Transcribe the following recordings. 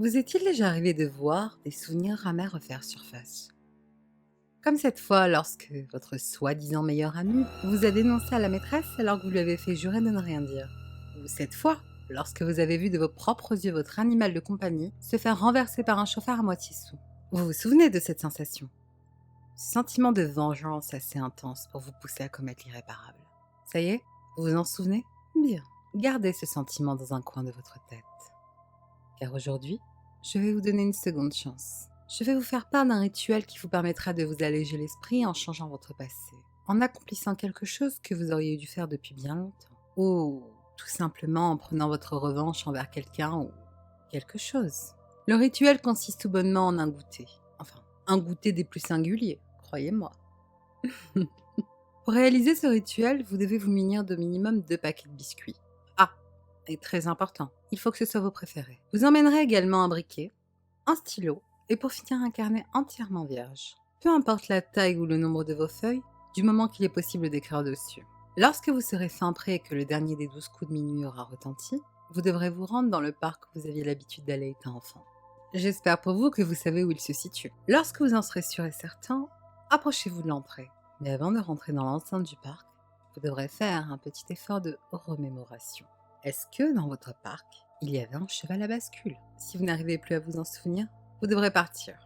Vous est-il déjà arrivé de voir des souvenirs amers refaire surface? Comme cette fois lorsque votre soi-disant meilleur ami vous a dénoncé à la maîtresse alors que vous lui avez fait jurer de ne rien dire. Ou cette fois, lorsque vous avez vu de vos propres yeux votre animal de compagnie se faire renverser par un chauffard à moitié saoul. Vous vous souvenez de cette sensation? Ce sentiment de vengeance assez intense pour vous pousser à commettre l'irréparable. Ça y est, vous vous en souvenez? Bien. Gardez ce sentiment dans un coin de votre tête. Car aujourd'hui, je vais vous donner une seconde chance. Je vais vous faire part d'un rituel qui vous permettra de vous alléger l'esprit en changeant votre passé, en accomplissant quelque chose que vous auriez dû faire depuis bien longtemps. Ou tout simplement en prenant votre revanche envers quelqu'un ou quelque chose. Le rituel consiste tout bonnement en un goûter. Enfin, un goûter des plus singuliers, croyez-moi. Pour réaliser ce rituel, vous devez vous munir d'au minimum 2 paquets de biscuits. Ah, et très important, il faut que ce soit vos préférés. Vous emmènerez également un briquet, un stylo et pour finir un carnet entièrement vierge. Peu importe la taille ou le nombre de vos feuilles, du moment qu'il est possible d'écrire dessus. Lorsque vous serez fin prêt et que le dernier des 12 coups de minuit aura retenti, vous devrez vous rendre dans le parc où vous aviez l'habitude d'aller étant enfant. J'espère pour vous que vous savez où il se situe. Lorsque vous en serez sûr et certain, approchez-vous de l'entrée. Mais avant de rentrer dans l'enceinte du parc, vous devrez faire un petit effort de remémoration. Est-ce que dans votre parc, il y avait un cheval à bascule? Si vous n'arrivez plus à vous en souvenir, vous devrez partir.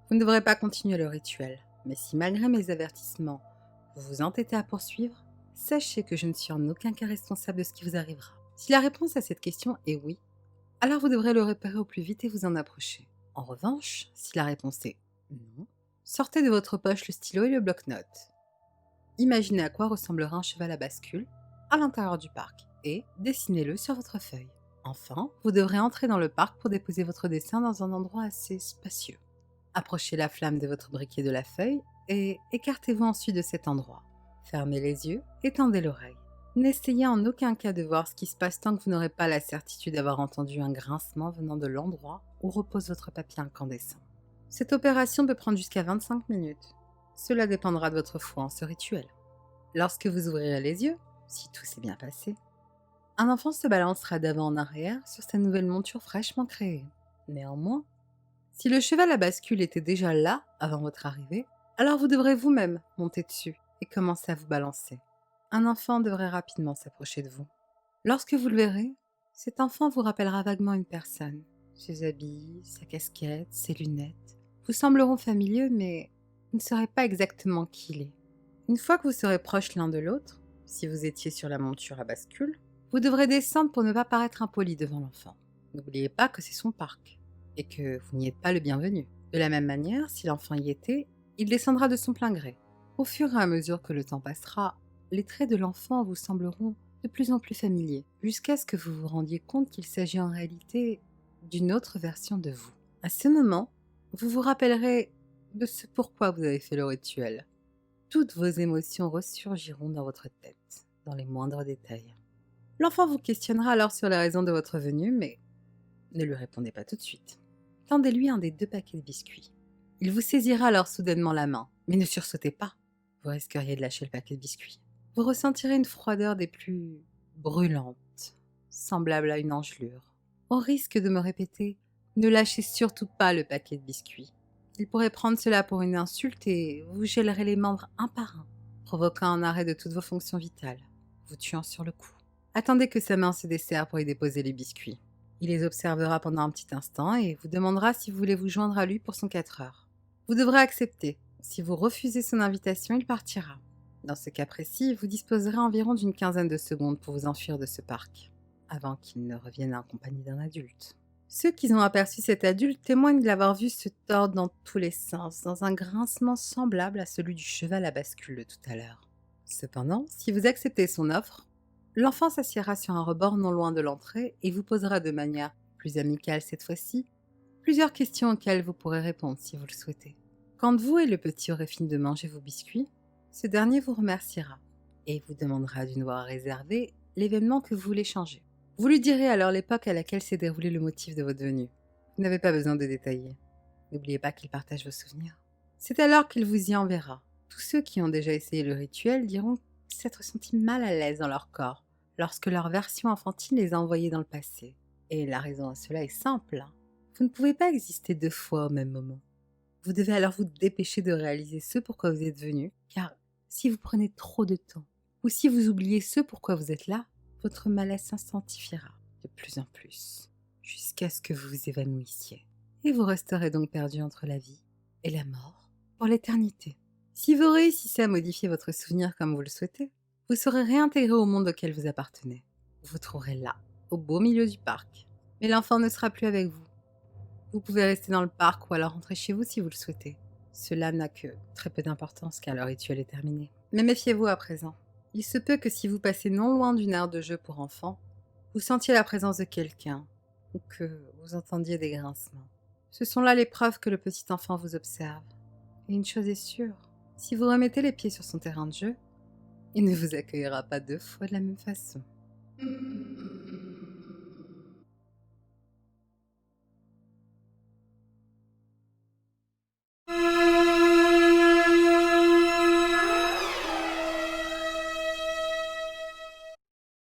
Vous ne devrez pas continuer le rituel, mais si malgré mes avertissements, vous vous entêtez à poursuivre, sachez que je ne suis en aucun cas responsable de ce qui vous arrivera. Si la réponse à cette question est oui, alors vous devrez le repérer au plus vite et vous en approcher. En revanche, si la réponse est non, sortez de votre poche le stylo et le bloc-notes. Imaginez à quoi ressemblera un cheval à bascule à l'intérieur du parc et dessinez-le sur votre feuille. Enfin, vous devrez entrer dans le parc pour déposer votre dessin dans un endroit assez spacieux. Approchez la flamme de votre briquet de la feuille et écartez-vous ensuite de cet endroit. Fermez les yeux et tendez l'oreille. N'essayez en aucun cas de voir ce qui se passe tant que vous n'aurez pas la certitude d'avoir entendu un grincement venant de l'endroit où repose votre papier incandescent. Cette opération peut prendre jusqu'à 25 minutes. Cela dépendra de votre foi en ce rituel. Lorsque vous ouvrirez les yeux, si tout s'est bien passé, un enfant se balancera d'avant en arrière sur sa nouvelle monture fraîchement créée. Néanmoins, si le cheval à bascule était déjà là avant votre arrivée, alors vous devrez vous-même monter dessus et commencer à vous balancer. Un enfant devrait rapidement s'approcher de vous. Lorsque vous le verrez, cet enfant vous rappellera vaguement une personne. Ses habits, sa casquette, ses lunettes vous sembleront familiers, mais vous ne saurez pas exactement qui il est. Une fois que vous serez proches l'un de l'autre, si vous étiez sur la monture à bascule, vous devrez descendre pour ne pas paraître impoli devant l'enfant. N'oubliez pas que c'est son parc et que vous n'y êtes pas le bienvenu. De la même manière, si l'enfant y était, il descendra de son plein gré. Au fur et à mesure que le temps passera, les traits de l'enfant vous sembleront de plus en plus familiers, jusqu'à ce que vous vous rendiez compte qu'il s'agit en réalité d'une autre version de vous. À ce moment, vous vous rappellerez de ce pourquoi vous avez fait le rituel. Toutes vos émotions ressurgiront dans votre tête, dans les moindres détails. L'enfant vous questionnera alors sur la raison de votre venue, mais ne lui répondez pas tout de suite. Tendez-lui un des 2 paquets de biscuits. Il vous saisira alors soudainement la main, mais ne sursautez pas. Vous risqueriez de lâcher le paquet de biscuits. Vous ressentirez une froideur des plus brûlantes, semblable à une engelure. Au risque de me répéter, ne lâchez surtout pas le paquet de biscuits. Il pourrait prendre cela pour une insulte et vous gèlerez les membres un par un, provoquant un arrêt de toutes vos fonctions vitales, vous tuant sur le coup. Attendez que sa main se desserre pour y déposer les biscuits. Il les observera pendant un petit instant et vous demandera si vous voulez vous joindre à lui pour son 4 heures. Vous devrez accepter. Si vous refusez son invitation, il partira. Dans ce cas précis, vous disposerez environ d'une quinzaine de secondes pour vous enfuir de ce parc, avant qu'il ne revienne en compagnie d'un adulte. Ceux qui ont aperçu cet adulte témoignent de l'avoir vu se tordre dans tous les sens, dans un grincement semblable à celui du cheval à bascule de tout à l'heure. Cependant, si vous acceptez son offre, l'enfant s'assiera sur un rebord non loin de l'entrée et vous posera de manière plus amicale cette fois-ci plusieurs questions auxquelles vous pourrez répondre si vous le souhaitez. Quand vous et le petit aurez fini de manger vos biscuits, ce dernier vous remerciera et vous demandera d'une voix réservée l'événement que vous voulez changer. Vous lui direz alors l'époque à laquelle s'est déroulé le motif de votre venue. Vous n'avez pas besoin de détailler. N'oubliez pas qu'il partage vos souvenirs. C'est alors qu'il vous y enverra. Tous ceux qui ont déjà essayé le rituel diront s'être sentis mal à l'aise dans leur corps lorsque leur version enfantine les a envoyés dans le passé. Et la raison à cela est simple. Vous ne pouvez pas exister 2 fois au même moment. Vous devez alors vous dépêcher de réaliser ce pourquoi vous êtes venu, car si vous prenez trop de temps, ou si vous oubliez ce pourquoi vous êtes là, votre malaise s'intensifiera de plus en plus, jusqu'à ce que vous vous évanouissiez. Et vous resterez donc perdu entre la vie et la mort pour l'éternité. Si vous réussissez à modifier votre souvenir comme vous le souhaitez, vous serez réintégré au monde auquel vous appartenez. Vous vous trouverez là, au beau milieu du parc. Mais l'enfant ne sera plus avec vous. Vous pouvez rester dans le parc ou alors rentrer chez vous si vous le souhaitez. Cela n'a que très peu d'importance car le rituel est terminé. Mais méfiez-vous à présent. Il se peut que si vous passez non loin d'une aire de jeu pour enfants, vous sentiez la présence de quelqu'un ou que vous entendiez des grincements. Ce sont là les preuves que le petit enfant vous observe. Et une chose est sûre, si vous remettez les pieds sur son terrain de jeu, il ne vous accueillera pas 2 fois de la même façon.